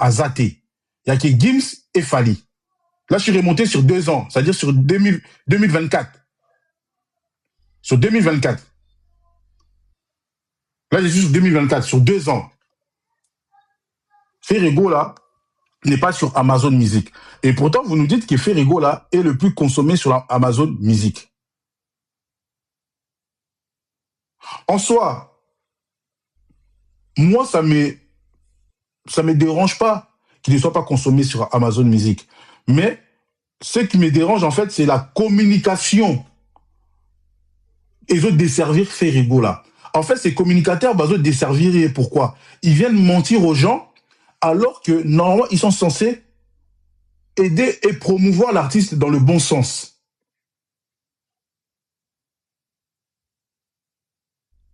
Azaté. Il y a que Gims et Fali. Là, je suis remonté sur 2 ans, c'est-à-dire sur 2024. Sur 2024. Là, je suis sur 2024, sur 2 ans. Ferrego, là, n'est pas sur Amazon Music. Et pourtant, vous nous dites que Ferrego, là, est le plus consommé sur Amazon Music. En soi, moi, ça me dérange pas qu'il ne soit pas consommé sur Amazon Music. Mais ce qui me dérange, en fait, c'est la communication. Et ils veulent desservir Ferrego, là. En fait, ces communicateurs, bah, ils veulent desservir. Et pourquoi? Ils viennent mentir aux gens, alors que, normalement, ils sont censés aider et promouvoir l'artiste dans le bon sens.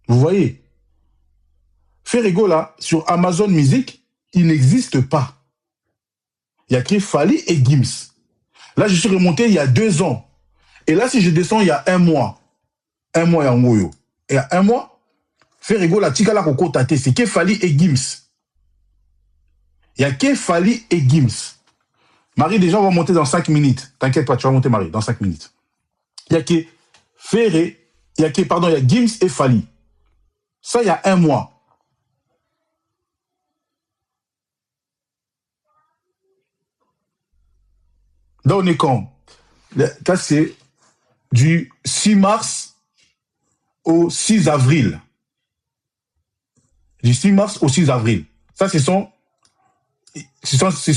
Vous voyez? Ferrego, là, sur Amazon Music, il n'existe pas. Il y a que Fali et Gims. Là, je suis remonté il y a 2 ans. Et là, si je descends il y a 1 mois, 1 mois, il y a Ngoyo. Et il y a 1 mois, Ferrego, la tika la koko tate, c'est que Fali et Gims. Il y a que Fali et Gims. Marie, déjà, on va monter dans 5 minutes. T'inquiète pas, tu vas monter, Marie, dans 5 minutes. Il y a que Ferré, il y a Gims et Fali. Ça, il y a 1 mois. Là, on est quand? Là, c'est du 6 mars au 6 avril. Du 6 mars au 6 avril. Ça, ce sont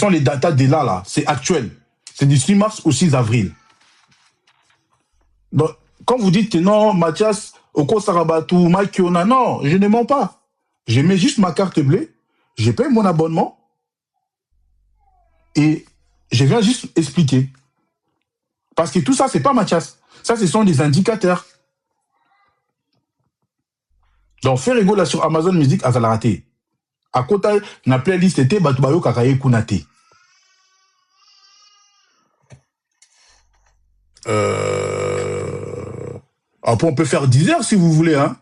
les datas de là. C'est actuel. C'est du 6 mars au 6 avril. Donc, quand vous dites que non, Mathias, Oko Sarabatou, Mike Yona, non, je ne mens pas. Je mets juste ma carte bleue, je paye mon abonnement et je viens juste expliquer. Parce que tout ça, c'est pas Mathias. Ça, ce sont des indicateurs. Donc, Ferrego, là, sur Amazon Music, à raté. À côté, la playlist était Batubayo Kakaye Kunate. Après, on peut faire 10 heures si vous voulez, hein.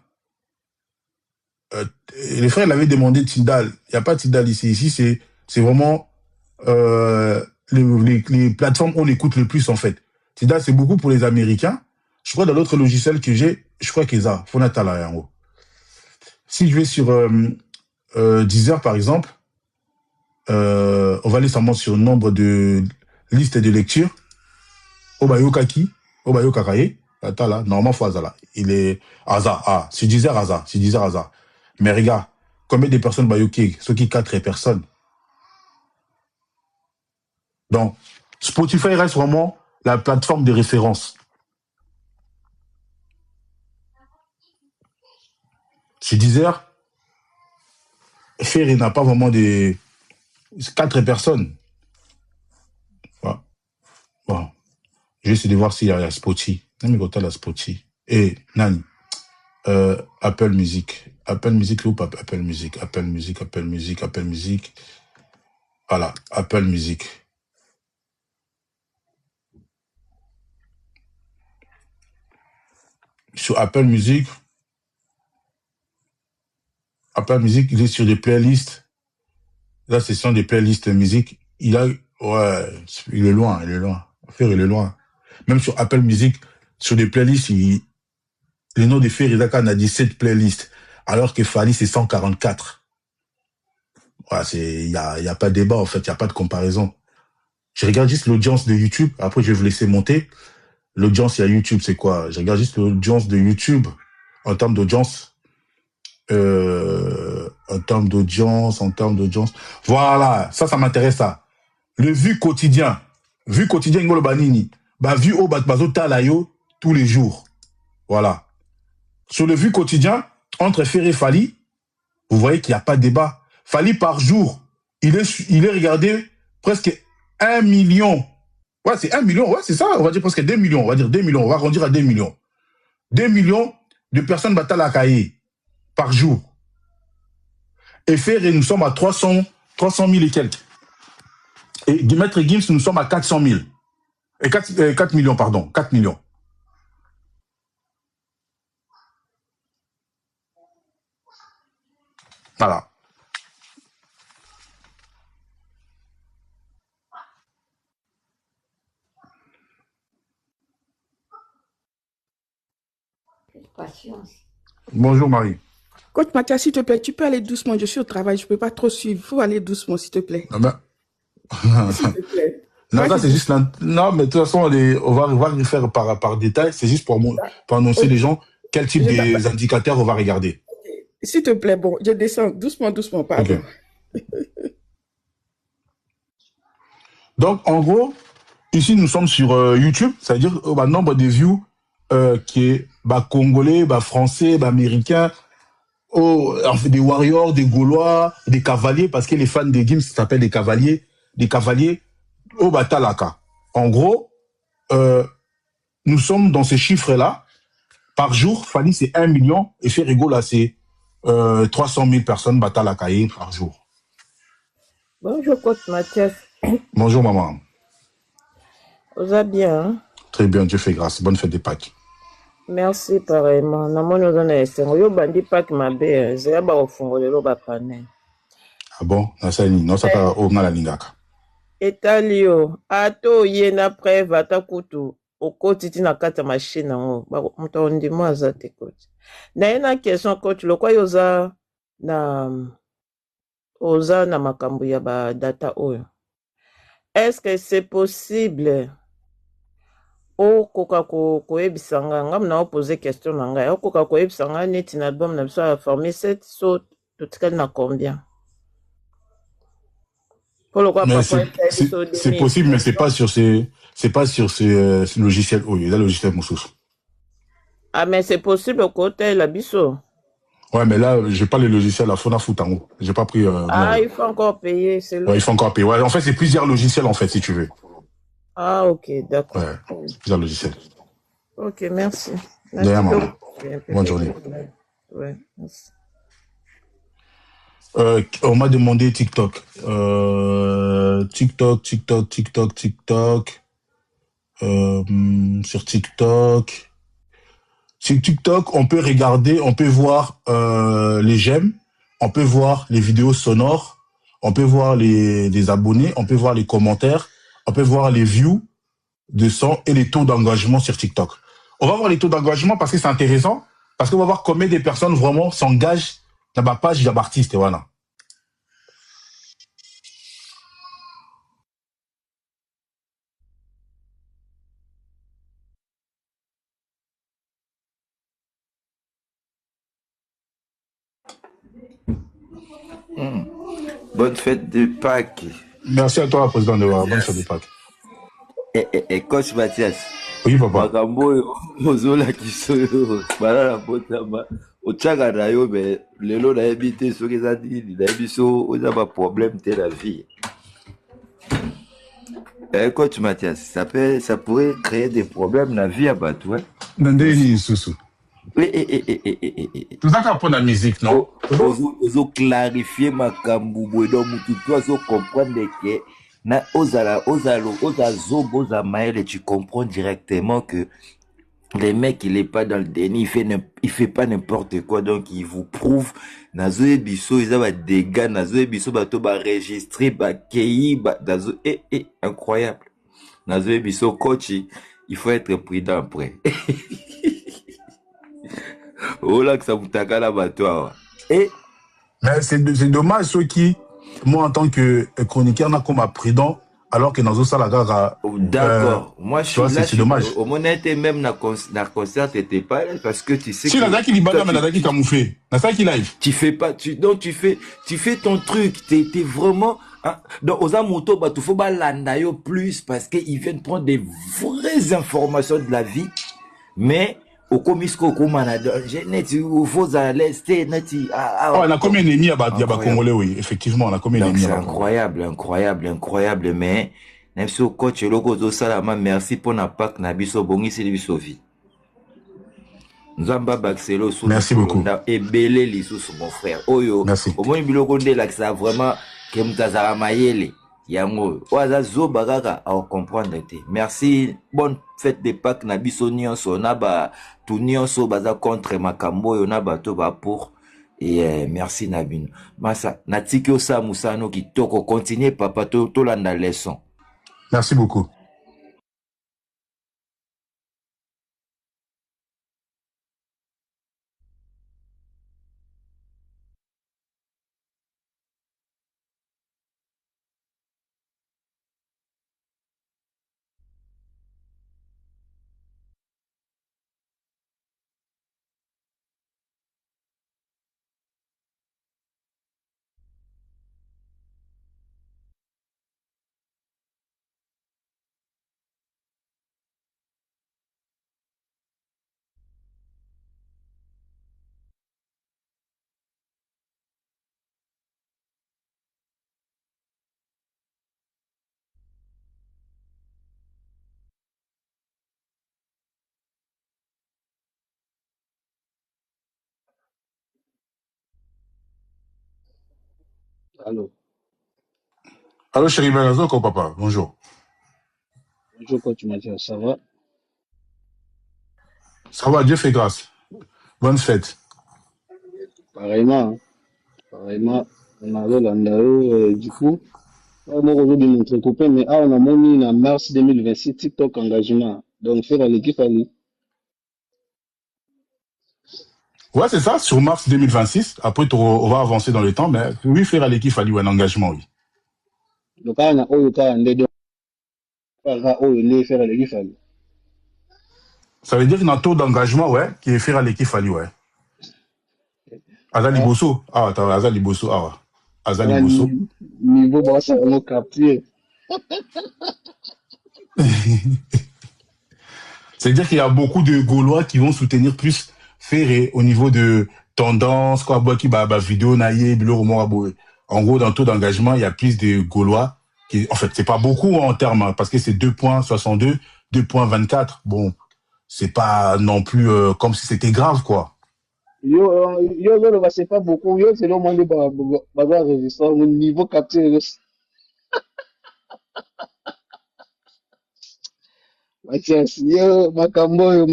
Les frères l'avaient demandé Tidal. Il n'y a pas Tidal ici. Ici, c'est vraiment les plateformes où on écoute le plus, en fait. Tidal, c'est beaucoup pour les Américains. Je crois dans l'autre logiciel que j'ai, je crois qu'ils ont Fonatala en haut. Si je vais sur Deezer, par exemple, on va aller seulement sur le nombre de listes de lecture. Obayo Kaki, Obayo Kakaye. Attends là, normalement, faut Azala. Il est Aza. Ah, c'est Deezer Aza. C'est Deezer Aza. Mais regarde, combien de personnes Bayoki? Ceux qui 4 personnes. Donc, Spotify reste vraiment la plateforme de référence. Chez Deezer, Ferry n'a pas vraiment des 4 personnes. Voilà. Bon. Je vais essayer de voir s'il y a Spotify. La Spotify. Et Nani. Apple Music. Apple Music ou pas Apple Music. Apple Music, Apple Music, Apple Music. Voilà, Apple Music. Sur Apple Music, il est sur des playlists. Là, ce sont des playlists de musique. Il est loin, il est loin. Faire, il est loin. Même sur Apple Music, sur des playlists, le nom de Fer Idaka a 17 playlists, alors que Fali, c'est 144. Ouais, il y a pas de débat, en fait, il n'y a pas de comparaison. Je regarde juste l'audience de YouTube, après je vais vous laisser monter. L'audience, il y a YouTube, c'est quoi? Je regarde juste l'audience de YouTube, en termes d'audience. En termes d'audience. Voilà, ça m'intéresse, ça. Le vu quotidien, Ngolo Banini, vu au Bazo Talayo tous les jours. Voilà. Sur le vu quotidien, entre Ferré et Fali, vous voyez qu'il n'y a pas de débat. Fali par jour, il est regardé presque 1 million. Ouais, c'est 1 million, ouais, c'est ça. On va dire presque 2 millions. On va dire 2 millions. On va arrondir à 2 millions. 2 millions de personnes battent la cahier par jour. Et Ferré, nous sommes à 300 000 et quelques. Et Maître Gims, nous sommes à 400 000. Et 4 millions, pardon. 4 millions. Voilà. Patience. Bonjour Marie. Coach Mathias, s'il te plaît, tu peux aller doucement. Je suis au travail, je ne peux pas trop suivre. Il faut aller doucement, s'il te plaît. Ah ben... S'il te plaît. Non, Moi, ça je c'est dis- juste... Non, mais de toute façon, on va le faire par détail. C'est juste pour annoncer Ok, les gens quel type je t'appelle. d'indicateurs on va regarder. S'il te plaît, bon, je descends doucement, Ok. pardon. Donc, en gros, ici, nous sommes sur YouTube. C'est-à-dire nombre de views qui est congolais, français, américain, des warriors, des gaulois, des cavaliers, parce que les fans des games s'appellent des cavaliers au Talaka. En gros, nous sommes dans ces chiffres-là. Par jour, Fanny, c'est 1 million, et Ferrigo, là, c'est 300 000 personnes Talaka par jour. Bonjour, Coach Mathias. Bonjour, maman. Vous allez bien, hein? Très bien, Dieu fait grâce. Bonne fête des Pâques. Merci, pareillement. Namoni ozana esengo. Yo bandi Pâques mabe, zeya ba ofungolelo ba pane. Ah bon? Non, ça t'a na la lingaka. Etali yo, ato ye na preuve ata kutu okoti ti na kati ya machine yango moto ondimo aza te coach. Na ye na question coach lokwa yo oza na makambo ya ba data oyo. Est-ce que c'est possible okoka koyebisa nga nga muna opose question na ngai okoka koyebisa nga neti na album na biso ya formé 7 so totikali na combien? Mais c'est possible, mais c'est pas sur ce logiciel. Oh, il y a le logiciel Moussous. Ah, mais c'est possible au côté la biso. Ouais, mais là, j'ai pas le logiciel à Fona Foutango. J'ai pas pris. Ah, il faut encore payer. Ouais, il faut encore payer. Ouais, en fait, c'est plusieurs logiciels, en fait, si tu veux. Ah, ok, d'accord. Ouais, plusieurs logiciels. Ok, merci. De rien, maman. Bonne journée. Ouais, merci. On m'a demandé TikTok. TikTok. Sur TikTok. Sur TikTok, on peut regarder, on peut voir les j'aime, on peut voir les vidéos sonores, on peut voir les abonnés, on peut voir les commentaires, on peut voir les views de son et les taux d'engagement sur TikTok. On va voir les taux d'engagement parce que c'est intéressant, parce qu'on va voir combien de personnes vraiment s'engagent dans ma page d'artiste, voilà. Bonne fête de Pâques. Merci à toi, président de bonne fête de Pâques. Et coach Mathias. Oui, papa. Makambo ozola kisoyo balala botama otchaka na yo mais lelo na ebité soki eza nini na biso oza ba problème te la vie. Coach Mathias, ça pourrait créer des problèmes dans la vie à Batou. Hein? Nandeli Soussou. Tout ça pour la musique, non? Ozo clarifier ma kamboubou donc toi ozo comprendre que na oza zobo oza maël et tu comprends directement que les mecs il est pas dans le déni, il fait pas n'importe quoi donc il vous prouve nazo ebiso ils ont des dégâts nazo ebiso bato ba registrer ba kei ba nazo incroyable nazo ebiso coach il faut être prudent après. Oh là que ça vous taga la bateau. Et mais c'est dommage ceux qui, moi en tant que chroniqueur, n'a comme prudent alors que dans ça la gare. D'accord. Moi je suis là. C'est dommage. Au moment même na concert t'étais pas là parce que tu sais. Si la qui libère mais la qui camouflé. La ça qui live. Tu fais pas donc tu fais ton truc. T'es vraiment. Hein? Donc aux amoto bah tu faut pas l'andayo plus parce que ils viennent prendre des vraies informations de la vie, mais au komisko komanado neti faut à l'est neti on a combien d'ennemis à Congolais oui effectivement on a combien d'ennemis c'est incroyable mais même si au coach logo salama merci pour na Pâques na biso bongisi biso vie Nzamba Baxelo sous merci beaucoup et belé lisusu mon frère oyo au moins biloko ndela que ça vraiment que mutazara mayele yango oaza zo bagaka à comprendre te merci bonne fête de Pâques na biso nyonso na ba tout nyonso baza contre makambo yo na bato ba pour et merci Nabino masa natiki osa musano kitoko continuer papa to landa leçon merci beaucoup. Allô. Allô, chérie Benazoko, papa. Bonjour. Bonjour, coach Mathieu. Ça va? Ça va, Dieu fait grâce. Bonne fête. Pareillement. Hein. Pareillement. On a là, du coup. Moi, aujourd'hui, mon copain, mais on a mis en mars 2026 TikTok engagement. Donc, faire l'équipe Ali. Ouais, c'est ça, sur mars 2026. Après, on va avancer dans le temps, mais oui, faire à l'équipe, il y a un engagement, oui. Donc, on a faire l'équipe Ali. Ça veut dire qu'il y a un taux d'engagement, ouais, qui est faire à l'équipe, ouais. Azali Bosso. Ah, attends, Azali Bosso. Ah, ouais. Azali Bosso. Niveau boss, on a capté. C'est-à-dire qu'il y a beaucoup de Gaulois qui vont soutenir plus Ferré au niveau de tendance, quoi, qui vidéo, naïe, en gros, dans le taux d'engagement, il y a plus de Gaulois qui, en fait, c'est pas beaucoup en termes, hein, parce que c'est 2,62, 2,24. Bon, c'est pas non plus comme si c'était grave, quoi. C'est pas beaucoup. C'est le moins de résistance. Au niveau capté. Mathias, makambo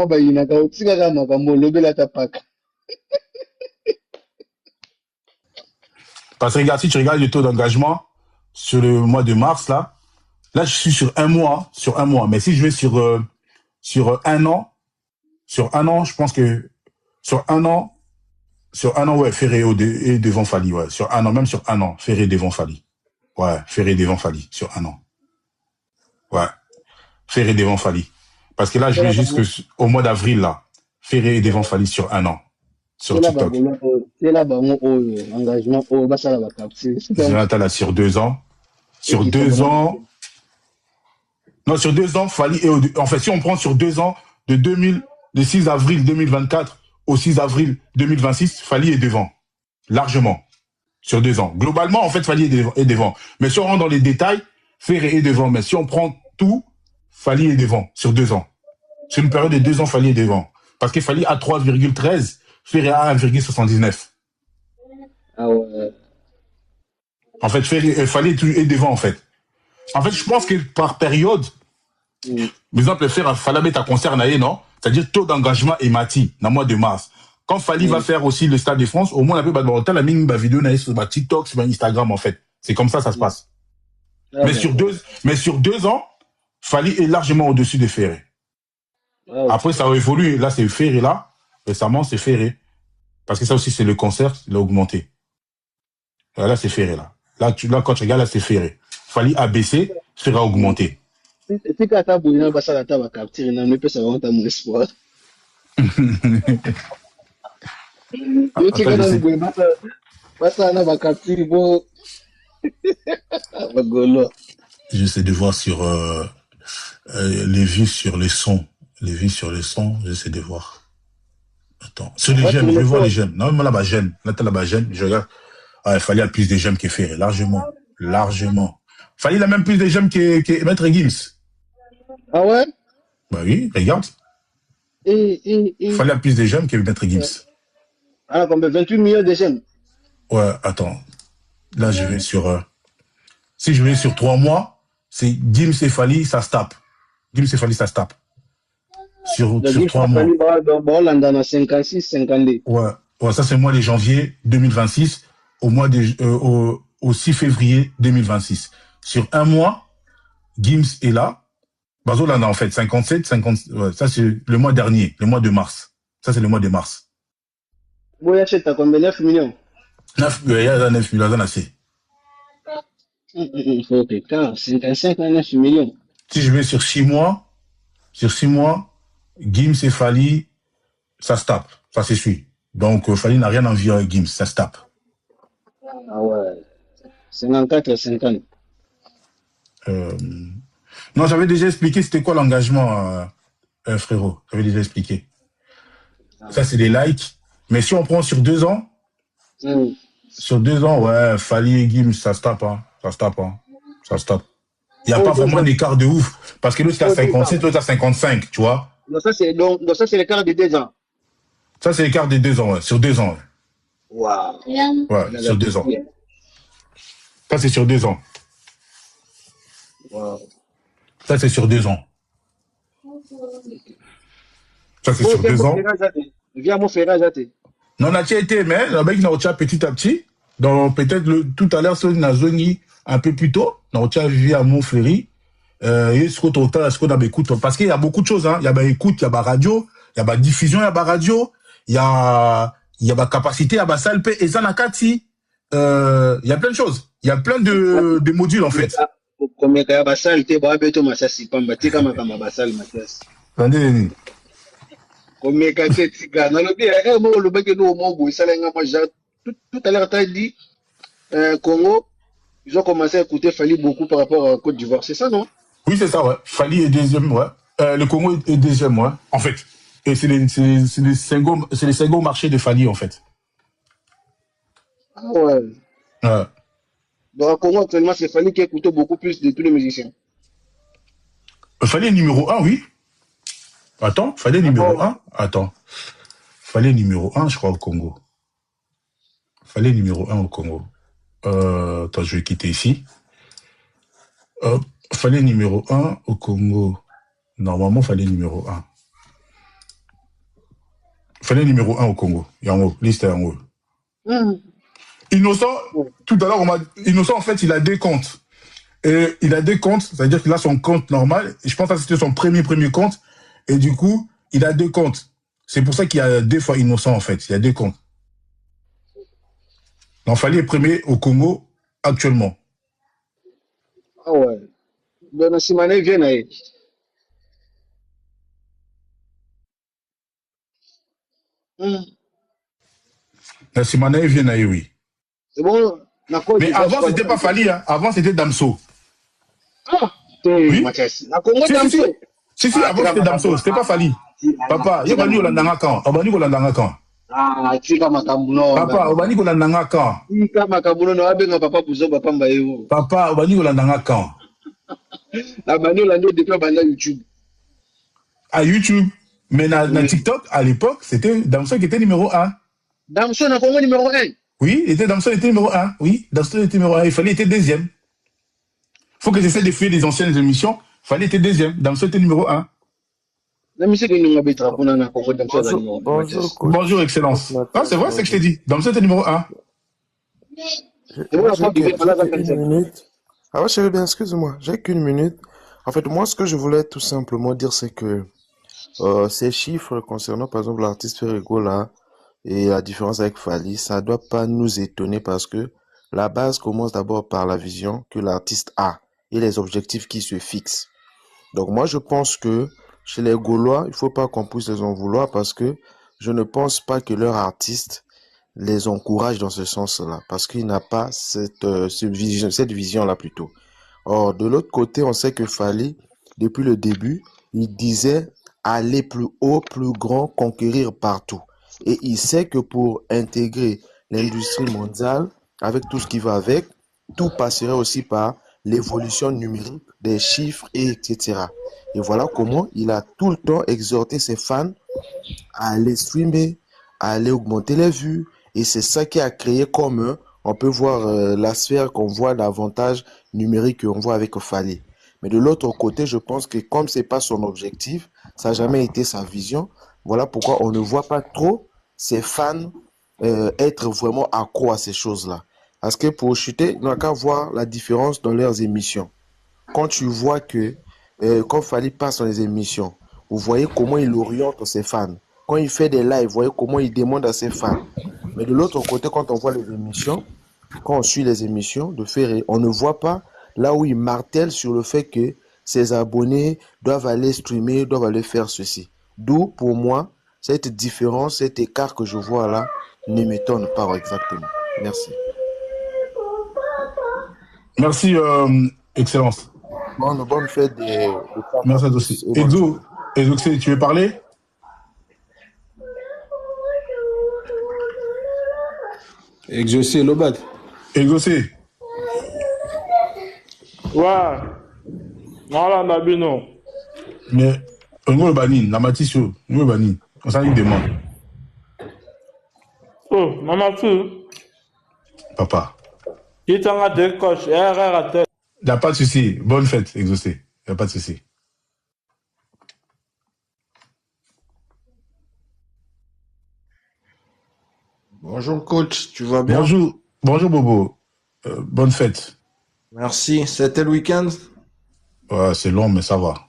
bayinaka otikaka makambo lobela ta paka. Parce que regarde, si tu regardes le taux d'engagement sur le mois de mars, là, je suis sur un mois. Mais si je vais sur un an, je pense que sur un an, ouais, Ferré est devant Fali, ouais. Sur un an, même sur un an, Ferré est devant Fali. Ouais, Ferré est devant Fali, sur un an. Ouais, Ferré est devant Fali. Parce que là, je vais jusqu'au mois d'avril, là. Ferré est devant Fali sur un an. Sur TikTok. C'est là, engagement, là, sur 2 ans. Sur 2 ans. Non, sur 2 ans, Fali est en fait, si on prend sur 2 ans, de 6 avril 2024 au 6 avril 2026, Fali est devant. Largement. Sur 2 ans. Globalement, en fait, Fali est devant. Mais si on rentre dans les détails, Ferré est devant. Mais si on prend tout, Fali est devant. Sur 2 ans. Sur une période de 2 ans, Fali est devant. Parce que Fali a 3,13, Ferré a 1,79. Ah ouais. En fait, Fali est devant, en fait. En fait, je pense que par période, par exemple, faire Falabet à concert, non? C'est-à-dire taux d'engagement et mati, dans le mois de mars. Quand Fali va faire aussi le Stade de France, au moins, on a pu la mine vidéo sur TikTok, sur Instagram, en fait. C'est comme ça se passe. Mais sur 2 ans, Fali est largement au-dessus de Ferré. Après, ça a évolué. Là, c'est Ferré, là. Récemment, c'est Ferré. Parce que ça aussi, c'est le concert, il a augmenté. Là, c'est Ferré, là. Là, quand tu regardes, là, c'est Ferré. Fali a baissé, Ferré a augmenté. Si tu as tabouillé, ça va capter, il ne peut pas savoir mon espoir. J'essaie de voir sur les vues sur les sons. Les vues sur les sons, j'essaie de voir. Attends. Sur les j'aime, je vais voir les j'aime. Non, mais là-bas, j'aime. Là-bas, j'aime. Je regarde. Ah, il fallait plus de j'aime que Ferré. Largement. Fallait il a même plus de j'aime que Maître Gims. Ah ouais? Bah oui, regarde. Fallait plus de j'aime que Maître Gims. Ah, comme 28 millions de j'aime. Ouais, attends. Là, je vais sur... si je vais sur 3 mois, c'est Gims et Fali, ça se tape. Gims et Fali, ça se tape. Sur 3 mois. Dans 56, 52. Ouais, ça c'est le mois de janvier 2026 au 6 février 2026. Sur un mois, Gims est là. Bazolanda en fait 57, 50. Ouais, ça c'est le mois dernier, le mois de mars. Ça c'est le mois de mars. Vous achetez combien? 9 millions. 9 millions, assez. Il faut que 55 à 9 millions. Si je vais sur 6 mois, Gims et Fali, ça se tape, ça s'essuie. Donc Fali n'a rien envie avec Gims, ça se tape. Ah ouais. 54 à 50. Non, j'avais déjà expliqué c'était quoi l'engagement, frérot. J'avais déjà expliqué. Ça, c'est des likes. Mais si on prend sur 2 ans, sur 2 ans, ouais, Fali et Gims, ça se tape. Ça se tape. Il n'y a pas vraiment un écart de ouf. Parce que l'autre, c'est à 57, l'autre, à 55, tu vois. Donc ça, c'est l'écart de 2 ans. Ça, c'est l'écart de 2 ans, ouais. Sur 2 ans. Waouh. Ouais, sur 2 ans. Ça, c'est sur 2 ans. Wow. Ça, c'est sur 2 ans. Ça, c'est Oh, sur viens 2 mon ans. ferrage à thé. Viens mon ferrage à thé. Non, on a été, mais la mec, on a petit à petit. Donc, peut-être tout à l'heure, sur la zone, un peu plus tôt, on a vu à Montfleury. Et ce qu'on a écoute, parce qu'il y a beaucoup de choses, hein. Il y a écoute, il y a radio, il y a diffusion, il y a radio, il y a capacité, il y a salle, et ça, il y a plein de choses. Il y a plein de modules, en fait. Comme il y a basal, tu vas beto masasi pamba, tu comme un basal Mathias. Attendez, Comme il y a cette tigana, le bien, moi le bec de Mobo, ça l'a tout à l'heure t'as dit Congo, ils ont commencé à écouter Fali beaucoup par rapport à Côte d'Ivoire, c'est ça non? Oui, c'est ça, ouais. Fali est deuxième, ouais. Le Congo est deuxième, ouais. En fait. Et c'est les seconds marchés de Fali, en fait. Ah ouais. Ouais. Donc au Congo actuellement, c'est Fali qui écoute beaucoup plus de tous les musiciens. Fali est numéro 1, oui. Attends, Fali est numéro 1. Attends. Fali est numéro 1, je crois, au Congo. Fali est numéro 1 au Congo. Attends, je vais quitter ici. Fallait numéro 1 au Congo. Normalement, fallait numéro 1. Fallait numéro 1 au Congo. Il y a en haut. Liste en haut. Innocent, tout à l'heure, Innocent, en fait, il a des comptes. Et il a des comptes, c'est-à-dire qu'il a son compte normal. Et je pense que c'était son premier compte. Et du coup, il a 2 comptes. C'est pour ça qu'il y a 2 fois Innocent, en fait. Il y a 2 comptes. Donc, fallait premier au Congo actuellement. Ah ouais. Donc, Simane vient là. Simane vient là, oui. C'est bon, mais avant, c'était pas Fali, hein. Avant, c'était Damso. Ah, oui. Mathias. Na Congo Damso. Si, avant, c'était Damso. C'était pas Fali. Papa, il y a Bani Olandanga quand? Obani Olandanga quand? Ah, tika makabuno. Papa, Obani Olandanga quand? Tika makabuno no abenga papa puzo papa mbayo. Papa, Obani Olandanga quand? Na Bani Olando depuis banda YouTube. À YouTube. Mais na TikTok, à l'époque, c'était Damso qui était numéro 1. Damso na Congo numéro 1? Oui, Damso était numéro 1. Oui, Damso était numéro 1. Il fallait être deuxième. Faut que j'essaie de faire des anciennes émissions. Il fallait être deuxième. Damso était numéro 1. Bonjour, Excellence. Ah, c'est vrai, c'est que je t'ai dit. Damso était numéro 1. Une minute. Ah ouais, chérie, bien, excuse-moi. J'ai qu'une minute. En fait, moi, ce que je voulais tout simplement dire, c'est que ces chiffres concernant, par exemple, l'artiste Ferrego là, et la différence avec Fali, ça ne doit pas nous étonner parce que la base commence d'abord par la vision que l'artiste a et les objectifs qui se fixent. Donc moi, je pense que chez les Gaulois, il ne faut pas qu'on puisse les en vouloir parce que je ne pense pas que leur artiste les encourage dans ce sens-là parce qu'il n'a pas cette vision-là plutôt. Or, de l'autre côté, on sait que Fali, depuis le début, il disait aller plus haut, plus grand, conquérir partout. Et il sait que pour intégrer l'industrie mondiale, avec tout ce qui va avec, tout passerait aussi par l'évolution numérique des chiffres, etc. Et voilà comment il a tout le temps exhorté ses fans à aller streamer, à aller augmenter les vues. Et c'est ça qui a créé comme on peut voir la sphère qu'on voit, l'avantage numérique qu'on voit avec Fali. Mais de l'autre côté, je pense que comme c'est pas son objectif, ça n'a jamais été sa vision. Voilà pourquoi on ne voit pas trop ses fans être vraiment accro à ces choses-là. Parce que pour chuter, on n'a qu'à voir la différence dans leurs émissions. Quand tu vois que quand Fali passe dans les émissions, vous voyez comment il oriente ses fans. Quand il fait des lives, vous voyez comment il demande à ses fans. Mais de l'autre côté, quand on voit les émissions, quand on suit les émissions de Ferré, on ne voit pas là où il martèle sur le fait que ses abonnés doivent aller streamer, doivent aller faire ceci. D'où, pour moi, cette différence, cet écart que je vois là, ne m'étonne pas exactement. Merci. Merci, Excellence. Bonne fête des merci à toi aussi. Exo, tu veux parler? Exaucé, Lobat. Exaucé. Ouais. Voilà, Nabino. Mais, on va bannir, la Matisio, on va bannir. On s'en demande. Oh, maman, tu. Papa. Kitanga de coach, RR. Il n'y a pas de souci. Bonne fête, Exaucé. Il n'y a pas de souci. Bonjour coach, tu vas bien? Bonjour. Bonjour, Bobo. Bonne fête. Merci. C'était le week-end? Ouais, c'est long, mais ça va.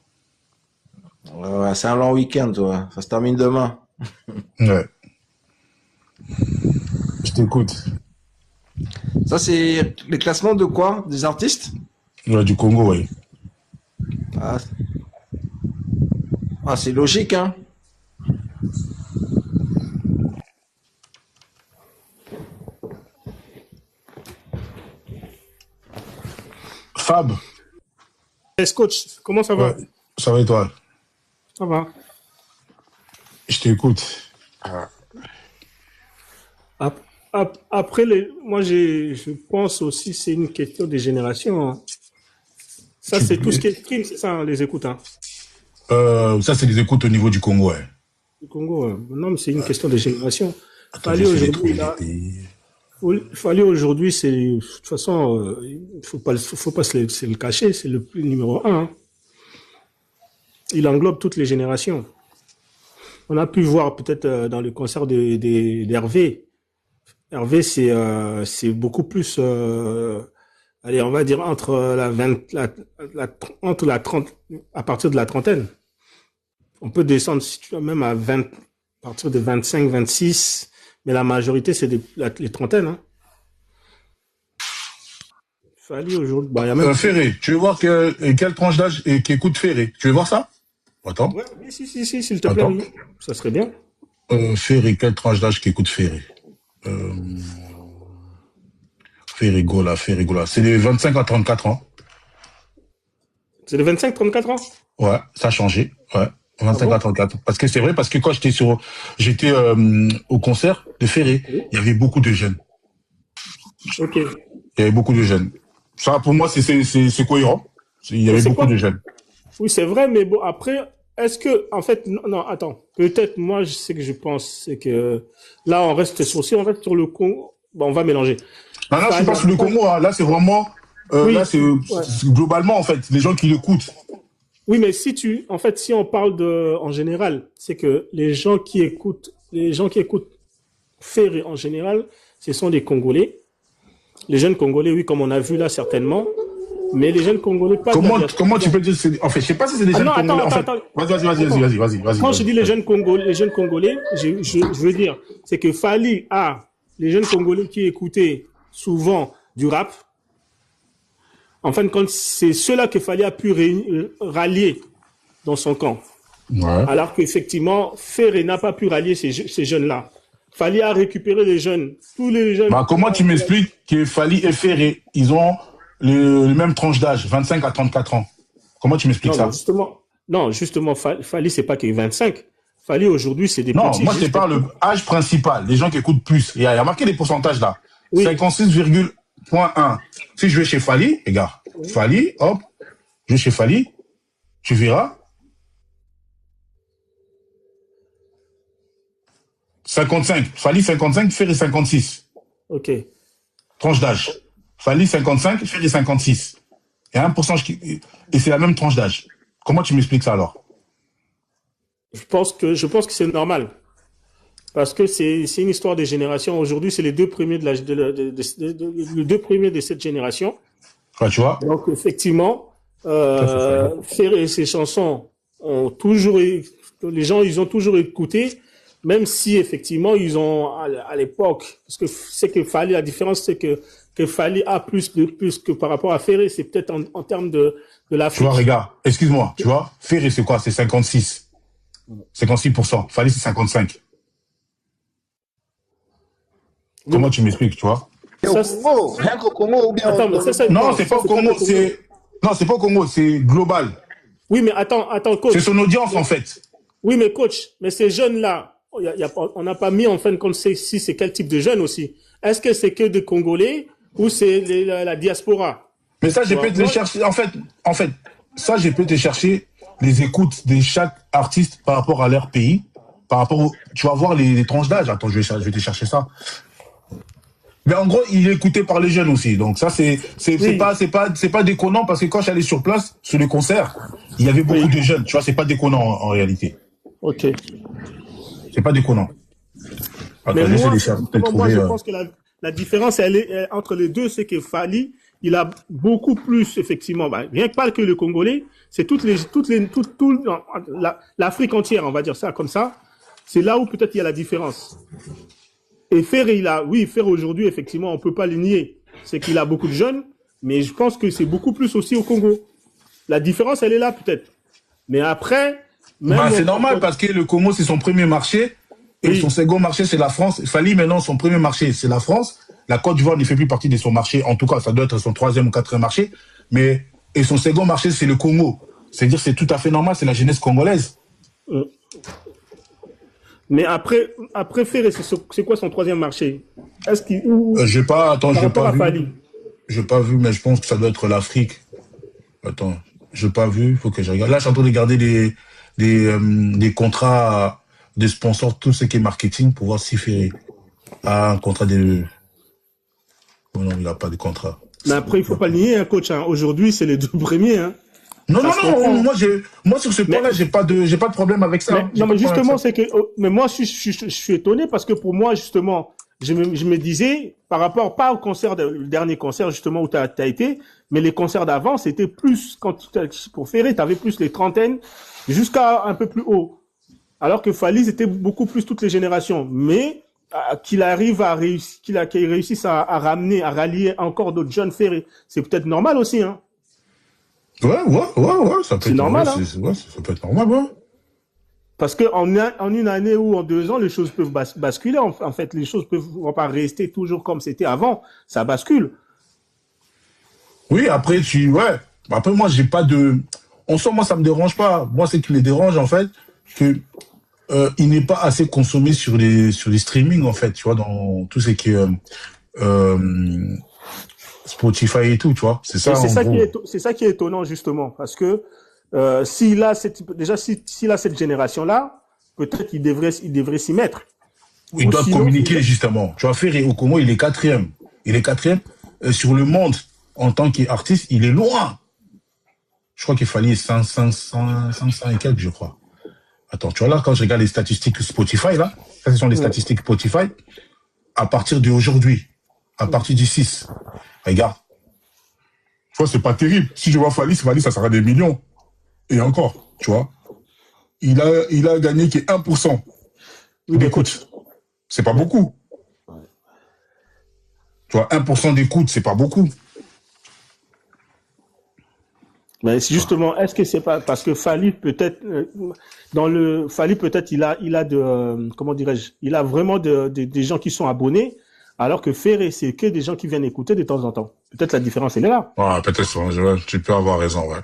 Ouais, c'est un long week-end, toi. Ça se termine demain. Ouais. Je t'écoute. Ça, c'est les classements de quoi? Des artistes? Ouais, du Congo, oui. Ah, c'est logique, hein? Fab. Yes, coach, comment ça va? Ouais, ça va et toi? Ça va. Je t'écoute. Après, moi, je pense aussi c'est une question de génération. Hein. Ça, c'est tout ce qui est stream, c'est ça, hein, les écoutes. Hein. Ça, c'est les écoutes au niveau du Congo, ouais. Du Congo, non, mais c'est une question de génération. Fallait aujourd'hui, c'est de toute façon, faut pas se le cacher, c'est le plus numéro 1. Hein. Il englobe toutes les générations. On a pu voir peut-être dans le concert d'Hervé. Hervé, c'est beaucoup plus, allez, on va dire entre entre la 30, à partir de la trentaine. On peut descendre si tu veux, même à 20, à partir de 25, 26, mais la majorité, c'est les trentaines. Hein. Fallait aujourd'hui. Bah, y a même... Ferré, tu veux voir quelle tranche d'âge qui écoute Ferré? Tu veux voir ça? Attends. Ouais, oui, si, s'il te plaît, oui. Ça serait bien. Ferré, quelle tranche d'âge qui écoute Ferré? Ferrigola. C'est les 25 à 34 ans. C'est les 25-34 ans? Ouais, ça a changé. Ouais, 25 à 34 ans. Parce que c'est vrai, parce que quand j'étais au concert de Ferré, il y avait beaucoup de jeunes. Ok. Il y avait beaucoup de jeunes. Ça, pour moi, c'est cohérent. Il y avait beaucoup de jeunes. Oui, c'est vrai, mais bon, après, est-ce que, en fait, non, attends. Peut-être, moi, ce que je pense, c'est que là, si on reste sur le Congo, bon, on va mélanger. Non, je suis pas sur le Congo, hein. Là, c'est vraiment, là, c'est globalement, en fait, les gens qui l'écoutent. Oui, mais si on parle en général, c'est que les gens qui écoutent Ferré en général, ce sont des Congolais. Les jeunes Congolais, oui, comme on a vu là, certainement. Mais les jeunes Congolais, pas. Comment tu peux dire, en fait, je sais pas si c'est des jeunes Congolais. Attends. Vas-y. Quand je dis les jeunes Congolais, je veux dire, c'est que Fally a les jeunes Congolais qui écoutaient souvent du rap. En fin de compte, c'est ceux-là que Fally a pu rallier dans son camp. Ouais. Alors qu'effectivement, Ferré n'a pas pu rallier ces jeunes-là. Fally a récupéré les jeunes, tous les jeunes. Bah, comment tu m'expliques que Fally et Ferré, ils ont le même tranche d'âge, 25 à 34 ans? Comment tu m'expliques ça? Justement, Fally, c'est pas que 25. Fally, aujourd'hui, c'est des petits. Non, moi, je te parle âge principal, les gens qui écoutent plus. Il y a marqué les pourcentages là. Oui. 56,1. Si je vais chez Fally, les gars, Fally, hop, je vais chez Fally, tu verras. 55. Fally 55, Ferré 56. Ok. Tranche d'âge. Fally 55, Ferré 56. Il y a 1% et c'est la même tranche d'âge. Comment tu m'expliques ça alors? Je pense que c'est normal. Parce que c'est une histoire des générations. Aujourd'hui, c'est les deux premiers les deux premiers de cette génération. Ouais, tu vois? Donc, effectivement, Ferré et ses chansons les gens, ils ont toujours écouté, même si, effectivement, ils ont, à l'époque, parce que c'est que Fally, la différence, c'est que Fally a plus que par rapport à Ferré, c'est peut-être en termes de l'Afrique. Tu vois, regarde, excuse-moi, tu vois, Ferré, c'est quoi? C'est 56. 56%. Fally, c'est 55. Comment tu m'expliques, tu vois? Rien qu'au Congo ou bien... Attends, mais non, c'est pas au Congo, c'est pas au Congo, c'est global. Oui, mais attends, coach. C'est son audience, en fait. Oui, mais coach, mais ces jeunes-là, on n'a pas mis en fin de compte si c'est quel type de jeunes aussi. Est-ce que c'est que des Congolais ou c'est la diaspora? Mais ça, je peux te chercher. En fait, ça, je peux te chercher les écoutes de chaque artiste par rapport à leur pays, tu vas voir les tranches d'âge. Attends, je vais te chercher ça. Mais en gros, il est écouté par les jeunes aussi. Donc ça, c'est Oui, pas déconnant parce que quand j'allais sur place, sur le concert, il y avait beaucoup oui, de jeunes. Tu vois, c'est pas déconnant en réalité. ok. C'est pas déconnant. Mais Attends, j'essaie moi, de justement, moi, trouver. je pense que la différence, entre les deux, c'est que Fally, il a beaucoup plus, effectivement, rien que pas que le Congolais, c'est l'Afrique entière, on va dire ça comme ça. C'est là où peut-être il y a la différence. Et Ferré, Ferré aujourd'hui, effectivement, on peut pas le nier. C'est qu'il a beaucoup de jeunes, mais je pense que c'est beaucoup plus aussi au Congo. La différence, elle est là, peut-être. Mais après, même C'est normal parce que le Congo, c'est son premier marché. Et son second marché, c'est la France. Fally, maintenant, son premier marché, c'est la France. La Côte d'Ivoire ne fait plus partie de son marché. En tout cas, ça doit être son 3e ou 4e marché. Et son second marché, c'est le Congo. C'est-à-dire, c'est tout à fait normal, c'est la jeunesse congolaise. Mais après Ferré, c'est quoi son 3e marché? Est-ce qu'il J'ai pas Fally? J'ai pas vu, mais je pense que ça doit être l'Afrique. Attends, j'ai pas vu, faut que je regarde. Là, je suis en train de regarder des contrats de sponsors, tout ce qui est marketing, pour voir si Ferré a un contrat de... Oh non, il n'a pas de contrat. Mais après, il faut pas le nier, hein, coach. Aujourd'hui, c'est les 2 premiers. Hein. Non, moi sur ce point-là, j'ai pas de problème avec ça. Mais justement, c'est que, mais moi, je suis étonné parce que pour moi, justement, je me disais, par rapport, pas au concert, le dernier concert, justement, où tu as été, mais les concerts d'avant, c'était plus, pour Ferré, tu avais plus les trentaines, jusqu'à un peu plus haut. Alors que Fally, c'était beaucoup plus toutes les générations. Mais, qu'il réussisse à rallier encore d'autres jeunes Ferré. C'est peut-être normal aussi, hein. Ouais, ça peut être normal, hein. Ça peut être normal, ouais. Parce que en une année ou en 2 ans, les choses peuvent basculer. En fait, les choses vont pas rester toujours comme c'était avant. Ça bascule. Oui, après, après, moi, j'ai pas de... En soi, moi, ça me dérange pas. Moi, c'est qu'il les dérange, en fait, que il n'est pas assez consommé sur les streamings, en fait, tu vois, dans tout ce qui est Spotify et tout, tu vois. C'est ça, c'est ça qui est étonnant, justement, parce que s'il a cette génération-là, peut-être qu'il devrait s'y mettre. Il doit communiquer, justement. Tu vois, Ferré au Congo, il est 4e. Il est 4e. Sur le monde, en tant qu'artiste, il est loin. Je crois qu'il fallait 500 et quelques, je crois. Attends, tu vois là, quand je regarde les statistiques Spotify, là, ça, ce sont les statistiques Spotify, à partir d'aujourd'hui, à partir du 6, regarde. Tu vois, c'est pas terrible. Si je vois Fally, ça sera des millions. Et encore, tu vois. Il a gagné qui est 1%. D'écoute. C'est pas beaucoup. Tu vois, 1% d'écoute, c'est pas beaucoup. Mais justement, est-ce que c'est pas parce que Fally peut-être il a comment dirais-je, il a vraiment des gens qui sont abonnés, alors que Ferré c'est que des gens qui viennent écouter de temps en temps. Peut-être la différence elle est là. Ouais, peut-être. Tu peux avoir raison, ouais.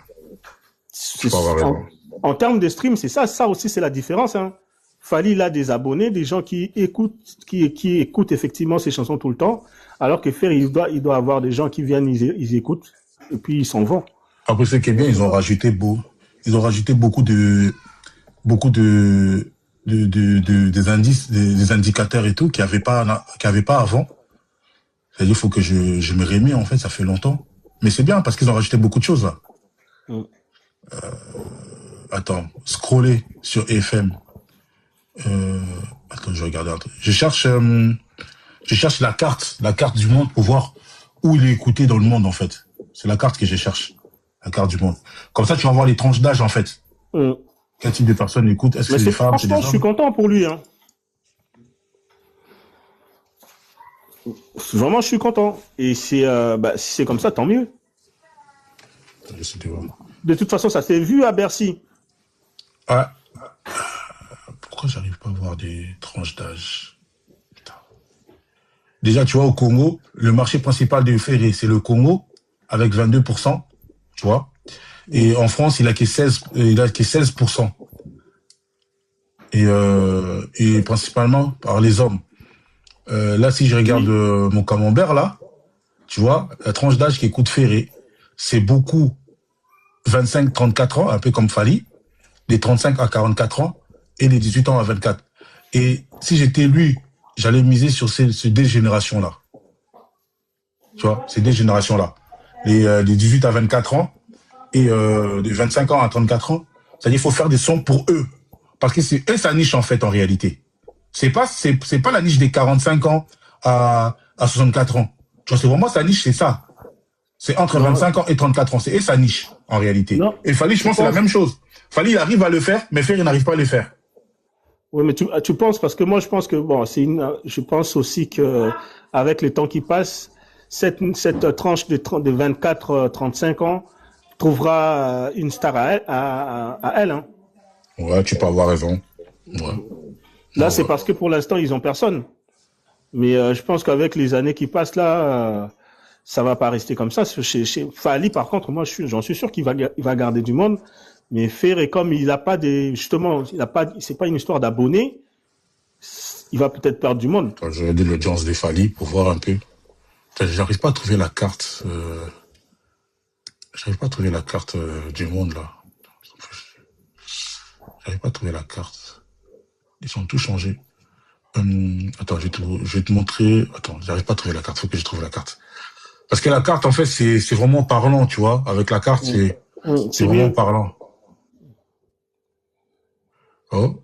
Tu peux avoir raison. En termes de stream, c'est ça aussi c'est la différence. Hein. Fally il a des abonnés, des gens qui écoutent effectivement ses chansons tout le temps, alors que Ferré il doit avoir des gens qui viennent, ils écoutent et puis ils s'en vont. Après, ce qui est bien, ils ont rajouté beaucoup des indices, des indicateurs et tout qu'il n'y avait pas avant. C'est-à-dire, il faut que je me remets, en fait, ça fait longtemps. Mais c'est bien parce qu'ils ont rajouté beaucoup de choses, là. Attends, scroller sur FM. Attends, je vais regarder un truc. Je cherche la carte du monde pour voir où il est écouté dans le monde, en fait. C'est la carte que je cherche. La carte du monde. Comme ça, tu vas voir les tranches d'âge, en fait. Quel type de personnes écoutent? Est-ce que c'est des femmes, c'est des hommes? Je suis content pour lui. Hein. Vraiment, je suis content. Et si c'est comme ça, tant mieux. De toute façon, ça s'est vu à Bercy. Ouais. Pourquoi j'arrive pas à voir des tranches d'âge? Déjà, tu vois, au Congo, le marché principal de Ferré, c'est le Congo, avec 22%. Tu vois, et en France, il a que 16%. Et principalement par les hommes. Là, si je regarde mon camembert, là, tu vois, la tranche d'âge qui écoute Ferré, c'est beaucoup 25-34 ans, un peu comme Fally, des 35 à 44 ans, et les 18 ans à 24. Et si j'étais lui, j'allais miser sur ces deux générations-là. Tu vois, ces deux générations-là. Les 18 à 24 ans et de 25 ans à 34 ans. C'est-à-dire qu'il faut faire des sons pour eux. Parce que c'est eux sa niche, en fait, en réalité. C'est pas la niche des 45 ans à 64 ans. Tu vois, c'est vraiment sa niche, c'est ça. C'est entre 25 ans et 34 ans. C'est eux sa niche, en réalité. Non. Et Fally, je pense que c'est la même chose. Fally, il arrive à le faire, mais Fer, il n'arrive pas à le faire. Oui, mais tu penses, parce que moi, je pense que, bon, je pense aussi que, avec le temps qui passe, cette tranche de 24-35 ans trouvera une star à elle, hein. Ouais, tu peux avoir raison. Ouais. Là, c'est parce que pour l'instant, ils ont personne. Mais je pense qu'avec les années qui passent là, ça va pas rester comme ça. Chez Fally, par contre, moi, j'en suis sûr qu'il va garder du monde. Mais Ferré, comme il n'a pas c'est pas une histoire d'abonnés, il va peut-être perdre du monde. Je vais dire l'audience des Fally pour voir un peu. J'arrive pas à trouver la carte. J'arrive pas à trouver la carte du monde là. J'arrive pas à trouver la carte. Ils sont tous changés. Attends, je vais te montrer. Attends, j'arrive pas à trouver la carte. Faut que je trouve la carte. Parce que la carte, en fait, c'est vraiment parlant, tu vois. Avec la carte, c'est vraiment parlant. Oh.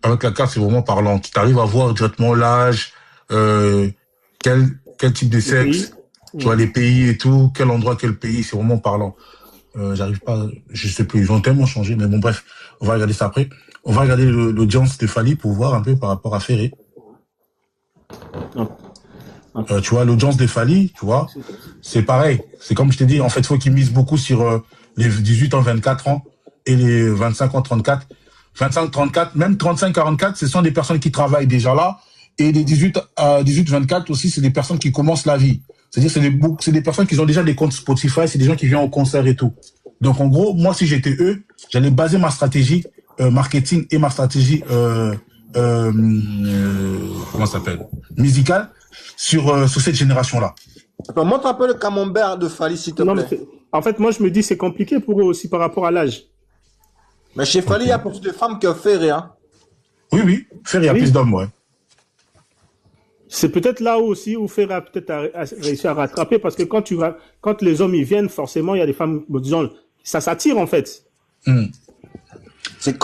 Avec la carte, c'est vraiment parlant. Tu arrives à voir directement l'âge, quel type de sexe, tu vois, les pays et tout, quel endroit, quel pays, c'est vraiment parlant. J'arrive pas, je sais plus, ils ont tellement changé, mais bon, bref, on va regarder ça après. On va regarder l'audience de Fally pour voir un peu par rapport à Ferré. Tu vois, l'audience de Fally, tu vois, c'est pareil. C'est comme je t'ai dit, en fait, il faut qu'ils misent beaucoup sur les 18 ans, 24 ans et les 25 ans, 34. 25, 34, même 35, 44, ce sont des personnes qui travaillent déjà là. Et les 18 à 18, 24 aussi, c'est des personnes qui commencent la vie. C'est-à-dire, c'est des personnes qui ont déjà des comptes Spotify, c'est des gens qui viennent au concert et tout. Donc, en gros, moi, si j'étais eux, j'allais baser ma stratégie marketing et ma stratégie comment ça s'appelle, musicale sur cette génération-là. Montre un peu le camembert de Fally, s'il te plaît. En fait, moi, je me dis c'est compliqué pour eux aussi par rapport à l'âge. Mais chez Fally, il y a plus de femmes que Ferré, hein. Oui. Ferré, il y a plus d'hommes, ouais. C'est peut-être là aussi où Ferré a peut-être réussi à rattraper, parce que quand les hommes ils viennent, forcément, il y a des femmes, disons, ça s'attire en fait.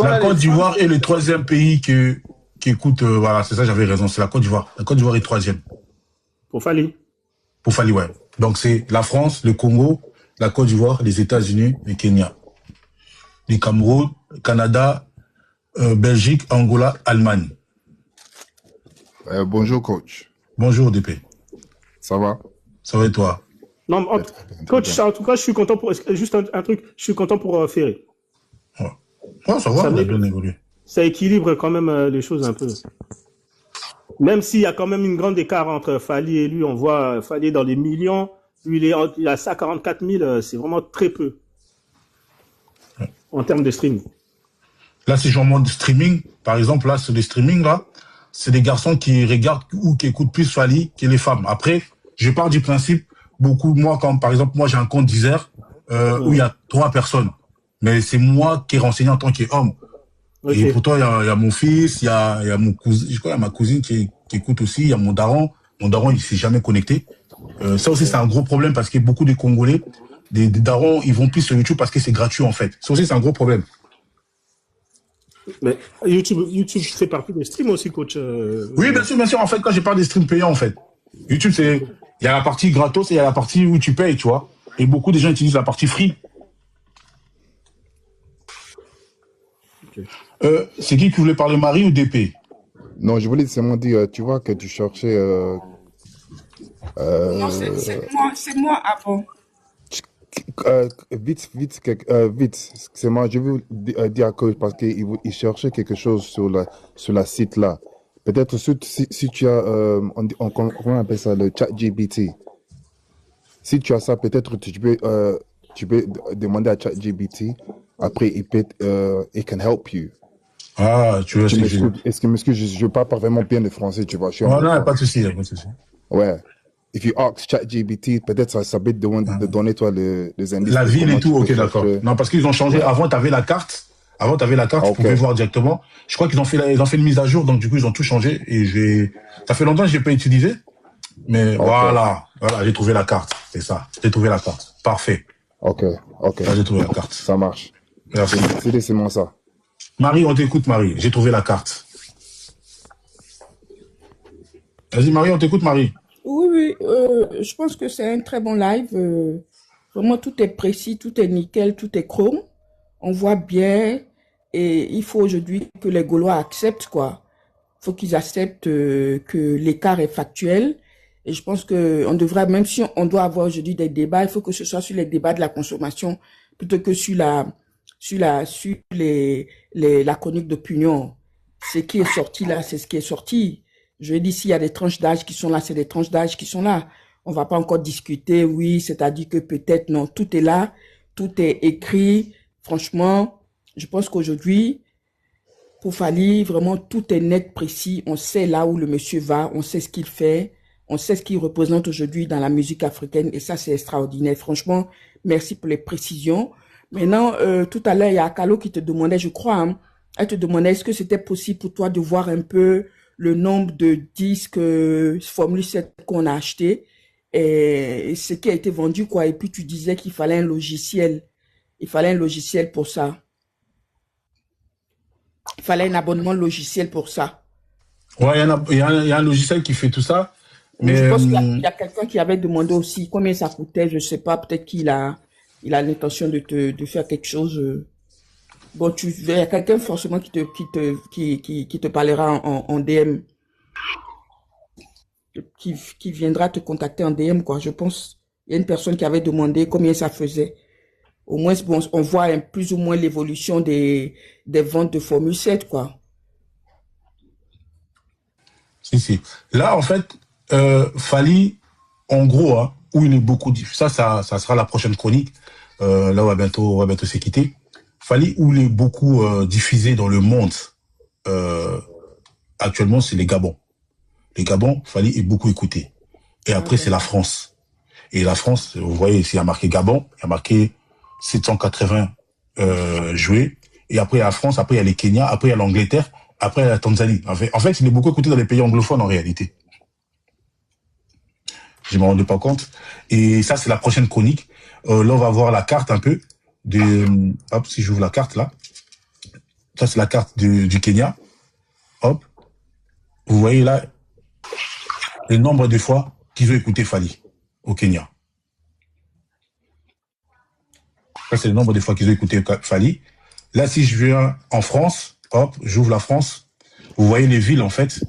La Côte d'Ivoire est le troisième pays qui écoute, voilà, c'est ça, j'avais raison, c'est la Côte d'Ivoire. La Côte d'Ivoire est troisième. Pour Fally. Pour Fally, ouais. Donc c'est la France, le Congo, la Côte d'Ivoire, les États-Unis, le Kenya, le Cameroun, le Canada, Belgique, Angola, Allemagne. Bonjour, coach. Bonjour, DP. Ça va? Ça va et toi? Non, coach, en tout cas, je suis content pour... Juste un truc, je suis content pour Ferré. Ouais, ça va, on a bien évolué. Ça équilibre quand même les choses un peu. Même s'il y a quand même une grande écart entre Fally et lui, on voit Fally dans les millions, lui il a ça 44 000, c'est vraiment très peu. En termes de streaming. Là, si je remonte de streaming, par exemple, là, sur les streaming, là, c'est des garçons qui regardent ou qui écoutent plus Fally que les femmes. Après, je pars du principe, moi, comme par exemple, moi, j'ai un compte Deezer, où il y a 3 personnes. Mais c'est moi qui est renseigné en tant qu'homme. Okay. Et pourtant, il y a mon fils, il y a mon cousin, je crois, il y a ma cousine qui écoute aussi, il y a mon daron. Mon daron, il s'est jamais connecté. Ça aussi, c'est un gros problème parce que beaucoup de Congolais, des darons, ils vont plus sur YouTube parce que c'est gratuit, en fait. Ça aussi, c'est un gros problème. Mais YouTube fait partie des streams aussi, coach. Oui, bien sûr. En fait, quand je parle des streams payants, en fait. YouTube, il y a la partie gratos et il y a la partie où tu payes, tu vois. Et beaucoup de gens utilisent la partie free. Okay. C'est qui voulait parler, Marie ou DP? Non, je voulais seulement dire, tu vois que tu cherchais... Non, c'est moi avant. Vite, c'est moi, je veux dire à cause parce qu'il cherchait quelque chose sur la site là. Peut-être si tu as, comment on appelle ça, le chat GPT. Si tu as ça, peut-être tu peux demander à chat GPT. Après, it can help you. Ah, tu vois, est-ce que je parle pas vraiment bien le français, tu vois. Non, pas de souci, pas de souci. Ouais. If you ask ChatGPT, peut-être ça peut te donner toi les indices. La ville et tout, ok, d'accord. Non, parce qu'ils ont changé. Avant, tu avais la carte. Tu pouvais voir directement. Je crois qu'ils ont fait une mise à jour, donc du coup, ils ont tout changé. Et ça fait longtemps que je n'ai pas utilisé. Mais Ok, voilà, j'ai trouvé la carte. C'est ça. J'ai trouvé la carte. Parfait. ok, Là, j'ai trouvé la carte. ça marche. Merci. C'est laissez-moi ça. Marie, on t'écoute, Marie. J'ai trouvé la carte. Vas-y, Marie, on t'écoute, Marie. Oui, je pense que c'est un très bon live. Vraiment, tout est précis, tout est nickel, tout est chrome. On voit bien. Et il faut aujourd'hui que les Gaulois acceptent, quoi. Il faut qu'ils acceptent que l'écart est factuel. Et je pense que on devrait, même si on doit avoir aujourd'hui des débats, il faut que ce soit sur les débats de la consommation plutôt que sur la chronique d'opinion. Ce qui est sorti là, c'est ce qui est sorti. Je dis, s'il y a des tranches d'âge qui sont là, c'est des tranches d'âge qui sont là. On va pas encore discuter, oui, c'est-à-dire que peut-être, non, tout est là, tout est écrit. Franchement, je pense qu'aujourd'hui, pour Fally, vraiment, tout est net, précis. On sait là où le monsieur va, on sait ce qu'il fait, on sait ce qu'il représente aujourd'hui dans la musique africaine, et ça, c'est extraordinaire. Franchement, merci pour les précisions. Maintenant, tout à l'heure, il y a Akalo qui te demandait, je crois, hein, elle te demandait, est-ce que c'était possible pour toi de voir un peu le nombre de disques Formule 7 qu'on a acheté et ce qui a été vendu, quoi. Et puis, tu disais qu'il fallait un logiciel. Il fallait un logiciel pour ça. Il fallait un abonnement logiciel pour ça. Ouais, il y a un logiciel qui fait tout ça. Mais Je pense qu'il y a quelqu'un qui avait demandé aussi combien ça coûtait. Je sais pas, peut-être qu'il a l'intention de faire quelque chose. Bon, il y a quelqu'un forcément qui te parlera en DM, qui viendra te contacter en DM, quoi. Je pense, il y a une personne qui avait demandé combien ça faisait. Au moins, bon, on voit plus ou moins l'évolution des ventes de Formule 7, quoi. si. Là, en fait, Fally, en gros, hein, où il est beaucoup diffusé, ça sera la prochaine chronique. Là, on va bientôt se quitter. Fally, où il est beaucoup diffusé dans le monde actuellement, c'est les Gabons. Les Gabons, Fally est beaucoup écouté. Et après, c'est la France. Et la France, vous voyez, ici, il y a marqué Gabon, il y a marqué 780 joués. Et après, il y a la France, après, il y a les Kenya, après, il y a l'Angleterre, après, il y a la Tanzanie. En fait, il est beaucoup écouté dans les pays anglophones, en réalité. Je ne me rendais pas compte. Et ça, c'est la prochaine chronique. Là, on va voir la carte un peu. Hop, si j'ouvre la carte, là. Ça, c'est la carte du Kenya. Hop. Vous voyez, là, le nombre de fois qu'ils ont écouté Fally au Kenya. Ça, c'est le nombre de fois qu'ils ont écouté Fally. Là, si je viens en France, hop, j'ouvre la France. Vous voyez les villes, en fait,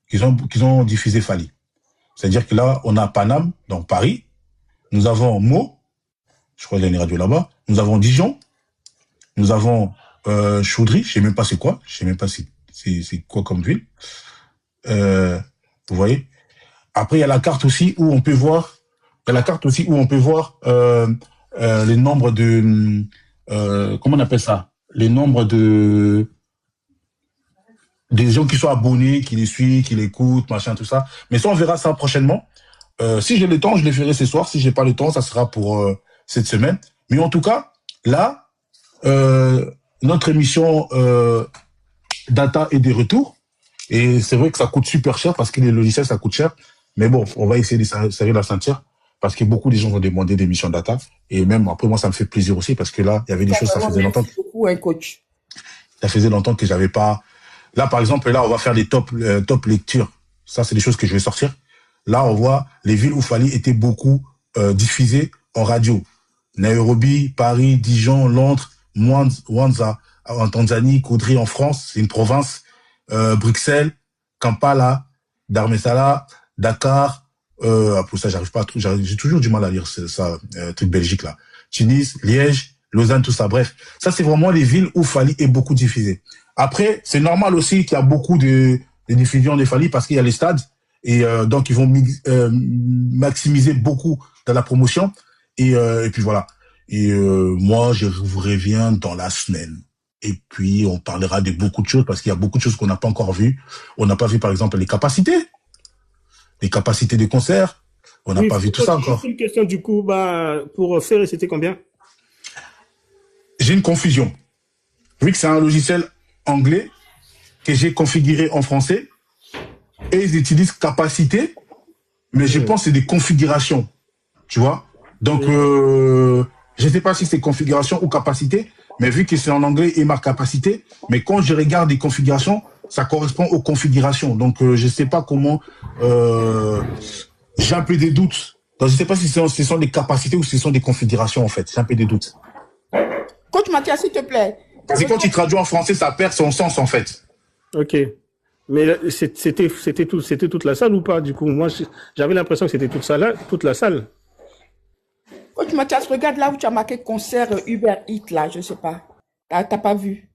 qu'ils ont diffusé Fally. C'est-à-dire que là, on a Paname, donc Paris. Nous avons Meaux. Je crois qu'il y a une radio là-bas. Nous avons Dijon. Nous avons Chaudry. Je sais même pas c'est quoi. Je sais même pas c'est quoi comme ville. Vous voyez. Après, il y a la carte aussi où on peut voir. Il y a la carte aussi où on peut voir les nombres de comment on appelle ça, les nombres de des gens qui sont abonnés, qui les suivent, qui l'écoutent, machin, tout ça. Mais ça, on verra ça prochainement. Si j'ai le temps, je les ferai ce soir. Si j'ai pas le temps, ça sera pour cette semaine. Mais en tout cas, là, notre émission Data est de retour. Et c'est vrai que ça coûte super cher parce que les logiciels, ça coûte cher. Mais bon, on va essayer de serrer la ceinture parce que beaucoup de gens ont demandé des missions Data. Et même après, moi, ça me fait plaisir aussi parce que là, il y avait des choses, ça faisait longtemps. Merci beaucoup, un coach. Ça faisait longtemps que j'avais pas. Là, par exemple, là, on va faire les top lectures. Ça, c'est des choses que je vais sortir. Là, on voit les villes où Fally était beaucoup diffusées en radio. Nairobi, Paris, Dijon, Londres, Mwanza en Tanzanie, Koudri en France, c'est une province. Bruxelles, Kampala, Dar es Salaam, Dakar. Pour ça, j'arrive pas à j'ai toujours du mal à lire ça, truc Belgique là. Tunis, Liège, Lausanne, tout ça. Bref, ça c'est vraiment les villes où Fally est beaucoup diffusé. Après, c'est normal aussi qu'il y a beaucoup de diffusion de Fally parce qu'il y a les stades et donc ils vont maximiser beaucoup dans la promotion et puis voilà. Et moi, je vous reviens dans la semaine. Et puis, on parlera de beaucoup de choses parce qu'il y a beaucoup de choses qu'on n'a pas encore vues. On n'a pas vu, par exemple, les capacités de concert. On n'a pas vu tout ça encore. Une question du coup, pour faire, c'était combien? J'ai une confusion. Vu que c'est un logiciel anglais que j'ai configuré en français et ils utilisent capacité, mais je pense que c'est des configurations, tu vois. Donc, je ne sais pas si c'est configuration ou capacité, mais vu que c'est en anglais et ma capacité, mais quand je regarde les configurations, ça correspond aux configurations. Donc, je ne sais pas comment... j'ai un peu des doutes. Donc, je ne sais pas si ce sont des capacités ou si ce sont des configurations, en fait. J'ai un peu des doutes. Coach Mathias, s'il te plaît. Parce que quand tu traduis en français, ça perd son sens, en fait. Ok. Mais c'était toute la salle ou pas? Du coup, moi, j'avais l'impression que c'était toute la salle. Coach Mathias, regarde là où tu as marqué concert Uber Eats, là, je sais pas. T'as pas vu?